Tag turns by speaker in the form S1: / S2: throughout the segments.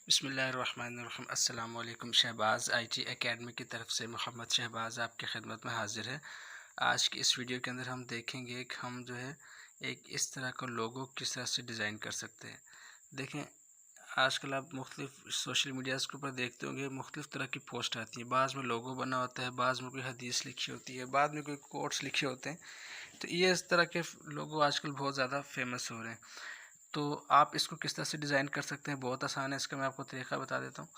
S1: बिस्मिल्लाहिर्रहमानिर्रहीम। अस्सलाम वालेकुम। शहबाज़ आईटी एकेडमी की तरफ से मोहम्मद शहबाज़ आपकी खिदमत में हाज़िर है। आज की इस वीडियो के अंदर हम देखेंगे कि हम जो है एक इस तरह का लोगो किस तरह से डिज़ाइन कर सकते हैं। देखें, आजकल आप मुख्तलिफ़ सोशल मीडियाज़ के ऊपर देखते होंगे, मुख्तलिफ़ तरह की पोस्ट आती है। बाज़ में लोगो बना होता है, बाज़ में कोई हदीस लिखी होती है, बाद में कोई कोट्स लिखे होते हैं। तो ये इस तरह के लोगो आजकल बहुत ज़्यादा फेमस हो रहे हैं। तो आप इसको किस तरह से डिज़ाइन कर सकते हैं, बहुत आसान है। इसका मैं आपको तरीका बता देता हूँ।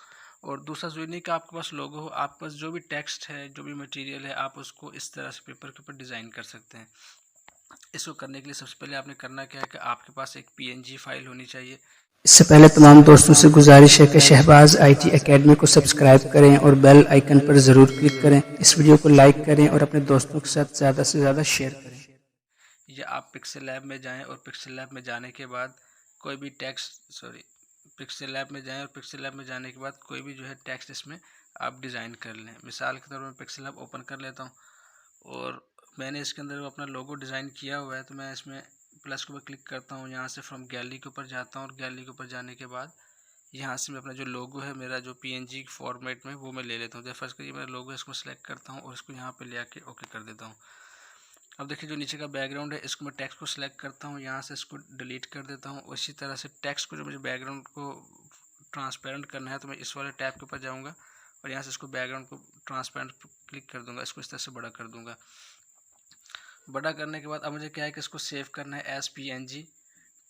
S1: और दूसरा ज़रूरी नहीं कि आपके पास लोगो हो, आपके पास जो भी टेक्स्ट है, जो भी मटेरियल है, आप उसको इस तरह से पेपर के ऊपर डिज़ाइन कर सकते हैं। इसको करने के लिए सबसे पहले आपने करना क्या है कि आपके पास एक पीएनजी फाइल होनी चाहिए।
S2: इससे पहले तमाम दोस्तों से गुजारिश है कि शहबाज आईटी एकेडमी को सब्सक्राइब करें और बेल आइकन पर ज़रूर क्लिक करें। इस वीडियो को लाइक करें और अपने दोस्तों के साथ ज़्यादा से ज़्यादा शेयर करें।
S1: या आप पिक्सल लैब में जाएं और पिक्सल लैब में जाने के बाद कोई भी पिक्सल लैब में जाएं और पिक्सल लैब में जाने के बाद कोई भी जो है टेक्स्ट इसमें आप डिज़ाइन कर लें। मिसाल के तौर पर मैं पिक्सल लैब ओपन कर लेता हूँ और मैंने इसके अंदर अपना लोगो डिज़ाइन किया हुआ है। तो मैं इसमें प्लस के ऊपर क्लिक करता हूँ, यहाँ से फ्रॉम गैलरी के ऊपर जाता हूँ और गैलरी के ऊपर जाने के बाद यहाँ से मैं अपना जो लोगो है, मेरा जो पीएनजी फॉर्मेट में, वो मैं ले लेता हूँ। जैसे फर्स्ट करिए मेरा लोगो है, इसको सेलेक्ट करता हूँ और इसको यहाँ पे ले आके ओके कर देता हूँ। अब देखिए जो नीचे का बैकग्राउंड है, इसको मैं टेक्स्ट को सिलेक्ट करता हूँ, यहाँ से इसको डिलीट कर देता हूँ। उसी तरह से टेक्स्ट को, जो मुझे बैकग्राउंड को ट्रांसपेरेंट करना है, तो मैं इस वाले टैब के ऊपर जाऊँगा और यहाँ से इसको बैकग्राउंड को ट्रांसपेरेंट क्लिक कर दूँगा। इसको इस तरह से बड़ा कर दूँगा। बड़ा करने के बाद अब मुझे क्या है कि इसको सेव करना है एज पीएनजी।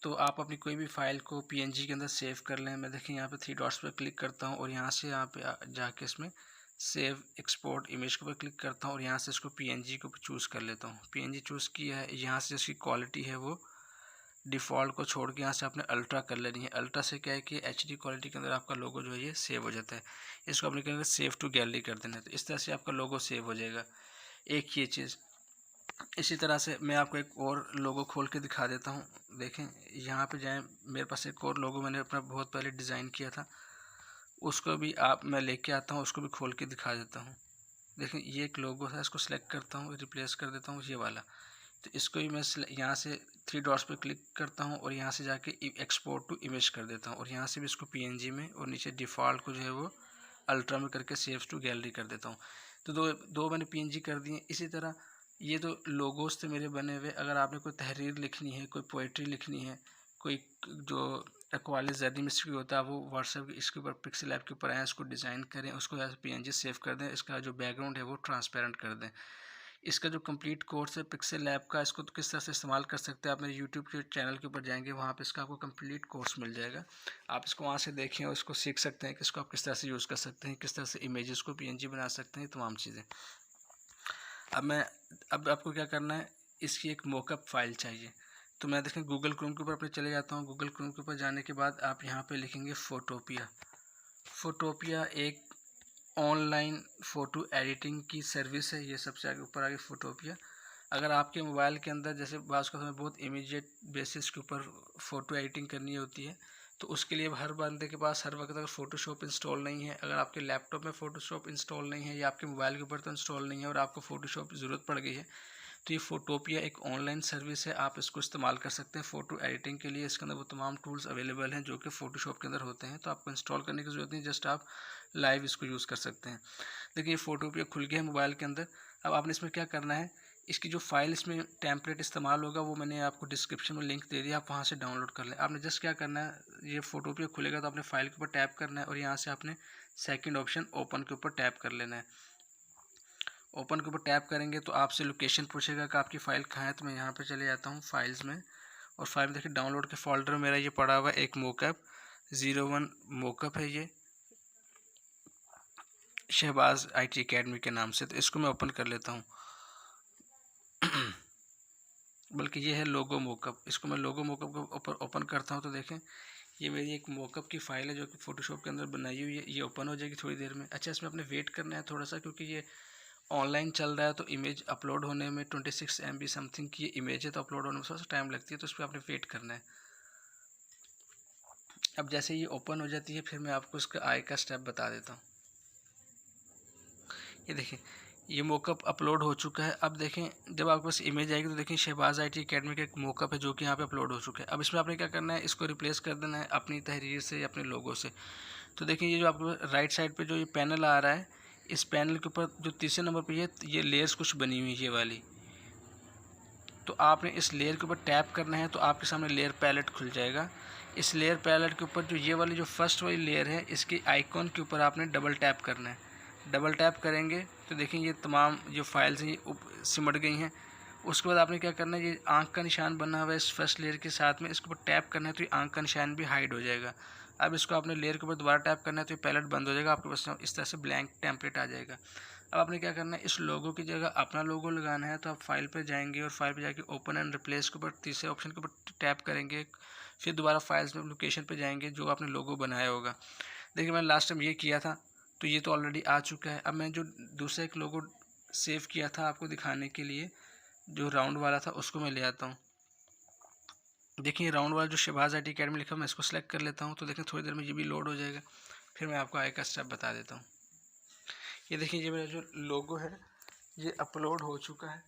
S1: तो आप अपनी कोई भी फाइल को पीएनजी के अंदर सेव कर लें। मैं देखिए यहाँ पे 3 डॉट्स पर क्लिक करता हूँ और यहाँ से यहाँ पे जाके इसमें सेव एक्सपोर्ट इमेज के ऊपर क्लिक करता हूँ और यहाँ से इसको पीएनजी को चूज़ कर लेता हूँ। पीएनजी चूज़ किया है, यहाँ से इसकी क्वालिटी है वो डिफ़ॉल्ट को छोड़ के यहाँ से आपने अल्ट्रा कर लेनी है। अल्ट्रा से क्या है कि एचडी क्वालिटी के अंदर आपका लोगो जो है ये सेव हो जाता है। इसको आपने क्या सेव टू गैलरी कर देना है, तो इस तरह से आपका लोगो सेव हो जाएगा। एक ये चीज़। इसी तरह से मैं आपको एक और लोगो खोल के दिखा देता हूँ। देखें, यहाँ पे जाएं, मेरे पास एक और लोगो मैंने अपना बहुत पहले डिज़ाइन किया था, उसको भी मैं लेके आता हूँ, उसको भी खोल के दिखा देता हूँ। देखें, ये एक लोगो है, इसको सेलेक्ट करता हूँ, रिप्लेस कर देता हूँ ये वाला। तो इसको भी मैं यहाँ से 3 डॉट्स पे क्लिक करता हूँ और यहाँ से जाके एक्सपोर्ट टू इमेज कर देता हूँ और यहाँ से भी इसको पीएनजी में और नीचे डिफ़ॉल्ट को जो है वो अल्ट्रा में करके सेव टू गैलरी कर देता हूँ। तो दो मैंने पीएनजी कर दिए। इसी तरह ये तो लोगोस थे मेरे बने हुए। अगर आपने कोई तहरीर लिखनी है, कोई पोइट्री लिखनी है, कोई जो अक्वाली जर्नी मिस्ट्री होता है, वो व्हाट्सएप इसके ऊपर पिक्सल ऐप के ऊपर आए, इसको डिज़ाइन करें, उसको एज पीएनजी सेव कर दें, इसका जो बैकग्राउंड है वो ट्रांसपेरेंट कर दें। इसका जो कंप्लीट कोर्स है पिक्सल लैब का, इसको तो किस तरह से इस्तेमाल कर सकते हैं, आप मेरे यूट्यूब के चैनल के ऊपर जाएंगे, वहाँ पे इसका आपको कंप्लीट कोर्स मिल जाएगा। आप इसको वहाँ से देखें और इसको सीख सकते हैं कि इसको आप किस तरह से यूज़ कर सकते हैं, किस तरह से इमेजेस को पीएनजी बना सकते हैं, तमाम चीज़ें। अब आपको क्या करना है, इसकी एक मॉकअप फाइल चाहिए। तो मैं देखें गूगल क्रोम के ऊपर अपने चले जाता हूँ। गूगल क्रोम के ऊपर जाने के बाद आप यहाँ पे लिखेंगे फोटोपिया। फोटोपिया एक ऑनलाइन फ़ोटो एडिटिंग की सर्विस है। ये सबसे आगे ऊपर आगे फोटोपिया। अगर आपके मोबाइल के अंदर जैसे बाज़ का समय बहुत इमीडिएट बेसिस के ऊपर फ़ोटो एडिटिंग करनी होती है, तो उसके लिए हर बंदे के पास हर वक्त अगर फ़ोटोशॉप इंस्टॉल नहीं है, अगर आपके लैपटॉप में फ़ोटोशॉप इंस्टॉल नहीं है या आपके मोबाइल के ऊपर तो इंस्टॉल नहीं है और आपको फ़ोटोशॉप की ज़रूरत पड़ गई है, तो ये फोटोपिया एक ऑनलाइन सर्विस है। आप इसको इस्तेमाल कर सकते हैं फ़ोटो एडिटिंग के लिए। इसके अंदर वो तमाम टूल्स अवेलेबल हैं जो कि फ़ोटोशॉप के अंदर होते हैं, तो आपको इंस्टॉल करने की ज़रूरत नहीं, जस्ट आप लाइव इसको यूज़ कर सकते हैं। देखिए, फोटोपिया खुल गया है मोबाइल के अंदर। अब आपने इसमें क्या करना है, इसकी जो फाइल इसमें टेम्पलेट इस्तेमाल होगा वो मैंने आपको डिस्क्रिप्शन में लिंक दे दिया, आप वहाँ से डाउनलोड कर लें। आपने जस्ट क्या करना है, ये फोटोपिया खुलेगा तो आपने फाइल के ऊपर टैप करना है और यहाँ से आपने सेकंड ऑप्शन ओपन के ऊपर टैप कर लेना है। ओपन के ऊपर टैप करेंगे तो आपसे लोकेशन पूछेगा कि आपकी फ़ाइल कहाँ है। तो मैं यहाँ पे चले जाता हूँ फाइल्स में और फाइल में देखिए डाउनलोड के फोल्डर में मेरा ये पड़ा हुआ है, एक मोकअप 01 मोकअप है ये, शहबाज आईटी एकेडमी के नाम से। तो इसको मैं ओपन कर लेता हूँ। बल्कि ये है लोगो मोकअप। इसको मैं लोगो मोकअप के ऊपर ओपन करता हूँ तो देखें, ये मेरी एक मोकअप की फ़ाइल है जो कि फ़ोटोशॉप के अंदर बनाई हुई है। ये ओपन हो जाएगी थोड़ी देर में। अच्छा, इसमें अपने वेट करना है थोड़ा सा, क्योंकि ये ऑनलाइन चल रहा है तो इमेज अपलोड होने में 26 MB समथिंग की इमेज है, तो अपलोड होने में थोड़ा सा टाइम लगती है, तो इस पर आपने वेट करना है। अब जैसे ये ओपन हो जाती है, फिर मैं आपको इसका आगे का स्टेप बता देता हूँ। ये देखें, ये मोकअप अपलोड हो चुका है। अब देखें, जब आपके पास इमेज आएगी तो देखें शहबाज आईटी एकेडमी का एक मोकअप है जो कि यहाँ पे अपलोड हो चुका है। अब इसमें आपने क्या करना है, इसको रिप्लेस कर देना है अपनी तहरीर से या अपने लोगो से। तो देखिए ये जो आपको राइट साइड पे जो ये पैनल आ रहा है, इस पैनल के ऊपर जो तीसरे नंबर पे ये लेयर्स कुछ बनी हुई है ये वाली, तो आपने इस लेयर के ऊपर टैप करना है तो आपके सामने लेयर पैलेट खुल जाएगा। इस लेयर पैलेट के ऊपर जो ये वाली जो फर्स्ट वाली लेयर है, इसकी आइकॉन के ऊपर आपने डबल टैप करना है। डबल टैप करेंगे तो देखें ये तमाम जो फाइल्स हैं ये सिमट गई हैं। उसके बाद आपने क्या करना है, ये आंख का निशान बना हुआ है इस फर्स्ट लेयर के साथ में, इसके ऊपर टैप करना है तो ये आंख का निशान भी हाइड हो जाएगा। अब इसको आपने लेयर के ऊपर दोबारा टैप करना है तो ये पैलेट बंद हो जाएगा, आपके पास इस तरह से ब्लैंक टेम्पलेट आ जाएगा। अब आपने क्या करना है, इस लोगो की जगह अपना लोगो लगाना है, तो आप फाइल पे जाएंगे और फाइल पे जाके ओपन एंड रिप्लेस के ऊपर तीसरे ऑप्शन के ऊपर टैप करेंगे, फिर दोबारा फाइल्स में लोकेशन पे जाएंगे जो आपने लोगो बनाया होगा। देखिए मैंने लास्ट टाइम ये किया था तो ये तो ऑलरेडी आ चुका है। अब मैं जो दूसरा एक लोगो सेव किया था आपको दिखाने के लिए, जो राउंड वाला था, उसको मैं ले आता हूँ। देखिए राउंड वाला जो शहबाज IT अकेडमी लिखा, मैं इसको सेलेक्ट कर लेता हूँ। तो देखिए थोड़ी देर में ये भी लोड हो जाएगा, फिर मैं आपको आगे का स्टेप बता देता हूँ। ये देखिए ये मेरा जो लोगो है ये अपलोड हो चुका है।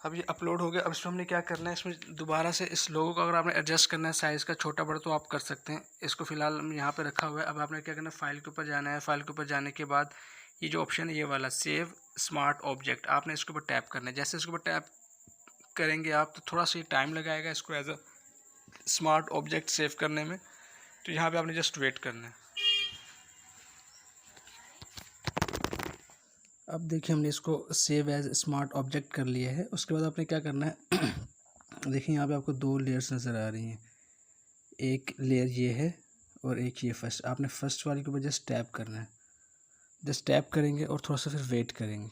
S1: अब ये अपलोड हो गया। अब इसमें हमने क्या करना है, इसमें दोबारा से इस लोगो को अगर आपने एडजस्ट करना है साइज़ का छोटा बड़ा तो आप कर सकते हैं। इसको फिलहाल हम यहाँ पे रखा हुआ है। अब आपने क्या करना है, फाइल के ऊपर जाना है। फाइल के ऊपर जाने के बाद ये जो ऑप्शन है ये वाला सेव स्मार्ट ऑब्जेक्ट, आपने इसके ऊपर टैप करना है। जैसे इसके ऊपर टैप करेंगे आप तो थोड़ा सा टाइम लगाएगा इसको as a smart object save करने में, तो यहाँ पर आपने जस्ट वेट करना है। अब देखिए हमने इसको सेव एज स्मार्ट ऑब्जेक्ट कर लिया है। उसके बाद आपने क्या करना है देखिए यहाँ पे आपको दो लेयर्स नज़र आ रही हैं, एक लेयर ये है और एक ये फर्स्ट। आपने फर्स्ट वाली के ऊपर जस्ट टैप करना है, जस्ट टैप करेंगे और थोड़ा सा फिर वेट करेंगे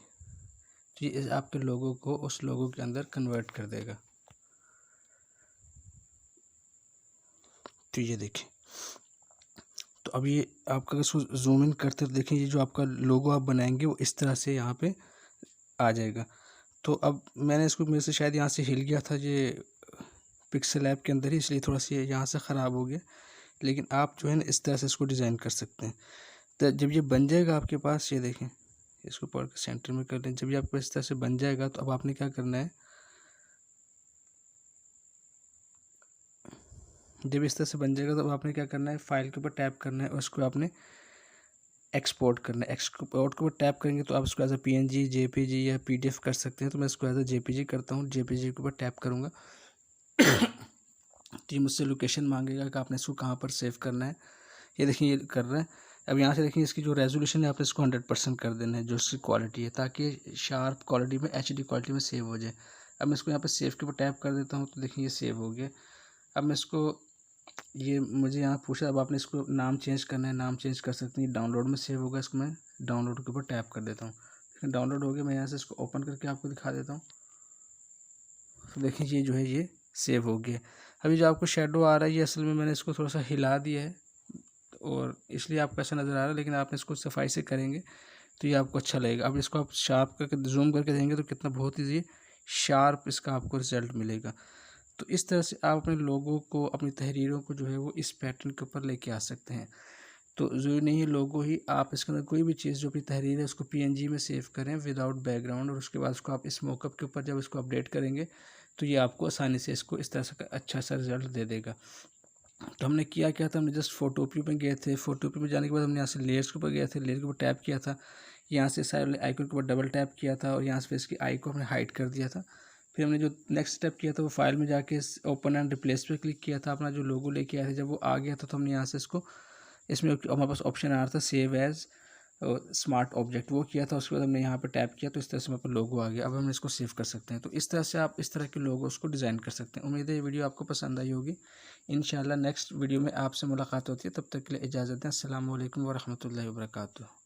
S1: तो ये आपके लोगो को उस लोगो के अंदर कन्वर्ट कर देगा। तो ये देखिए, तो अब ये आपका इसको जूम इन करते देखें, ये जो आपका लोगो आप बनाएंगे वो इस तरह से यहाँ पे आ जाएगा। तो अब मैंने इसको, मेरे से शायद यहाँ से हिल गया था ये पिक्सल ऐप के अंदर ही, इसलिए थोड़ा सा यहाँ से ख़राब हो गया। लेकिन आप जो है ना इस तरह से इसको डिज़ाइन कर सकते हैं। तो जब ये बन जाएगा आपके पास, ये देखें इसको पढ़ के सेंटर में कर लें। जब ये आपको इस तरह से बन जाएगा तो अब आपने क्या करना है, जब इस तरह से बन जाएगा तो अब आपने क्या करना है, फाइल के ऊपर टैप करना है और उसको आपने एक्सपोर्ट करना है। एक्सपोर्ट के ऊपर टैप करेंगे तो आप इसको एज अ PNG, JPG या PDF कर सकते हैं। तो मैं इसको एज अ JPG करता हूँ। JPG के ऊपर टैप करूँगा तो ये मुझसे लोकेशन मांगेगा कि आपने इसको कहाँ पर सेव करना है। ये देखिए ये कर रहा है। अब यहाँ से देखिए इसकी जो रेजोल्यूशन है आपने इसको 100% कर देना है, जो इसकी क्वालिटी है, ताकि शार्प क्वालिटी में HD क्वालिटी में सेव हो जाए। अब मैं इसको यहाँ पर सेव के ऊपर टैप कर देता हूँ तो देखिए ये सेव हो गया। अब मैं इसको, ये मुझे यहाँ पूछा, अब आपने इसको नाम चेंज करना है, नाम चेंज कर सकते हैं। डाउनलोड में सेव होगा, इसको मैं डाउनलोड के ऊपर टैप कर देता हूँ। देखिए डाउनलोड हो गया। मैं यहाँ से इसको ओपन करके आपको दिखा देता हूँ। तो देखिए ये जो है ये सेव हो गया। अभी जो आपको शेडो आ रहा है ये असल में मैंने इसको थोड़ा सा हिला दिया है और इसलिए आपको ऐसा नज़र आ रहा है, लेकिन आप इसको सफाई से करेंगे तो ये आपको अच्छा लगेगा। अब इसको आप शार्प करके जूम करके देंगे तो कितना बहुत ही शार्प इसका आपको रिज़ल्ट मिलेगा। तो इस तरह से आप अपने लोगों को, अपनी तहरीरों को जो है वो इस पैटर्न के ऊपर लेके आ सकते हैं। तो ज़रूरी नहीं है लोगो ही, आप इसके अंदर कोई भी चीज़ जो अपनी तहरीर है उसको PNG में सेव करें विदाउट बैकग्राउंड, और उसके बाद उसको आप इस मॉकअप के ऊपर जब इसको अपडेट करेंगे तो ये आपको आसानी से इसको इस तरह से अच्छा सा रिज़ल्ट दे देगा। तो हमने किया क्या था, हमने जस्ट फोटोपी में गए थे। फोटोपी में जाने के बाद हमने यहाँ से लेयर्स के ऊपर गए थे, लेयर के ऊपर टैप किया था, यहाँ से सारे आइकन के ऊपर डबल टैप किया था और यहाँ से इसकी आई को हमने हाइड कर दिया था। फिर हमने जो नेक्स्ट स्टेप किया था वो फाइल में जाके ओपन एंड रिप्लेस पे क्लिक किया था, अपना जो लोगो लेके आए थे। जब वो आ गया था तो हमने यहाँ से इसको, इसमें हमारे पास ऑप्शन आ रहा था सेव एज स्मार्ट ऑब्जेक्ट, वो किया था। उसके बाद हमने यहाँ पर टैप किया तो इस तरह से हमारे पास लोगो आ गया। अब हम इसको सेव कर सकते हैं। तो इस तरह से आप इस तरह के लोगोस को डिज़ाइन कर सकते हैं। उम्मीद है ये वीडियो आपको पसंद आई होगी। इंशाल्लाह नेक्स्ट वीडियो में आपसे मुलाकात होती है। तब तक के लिए इजाज़त दें। अस्सलामु अलैकुम व रहमतुल्लाहि व बरकातुहू।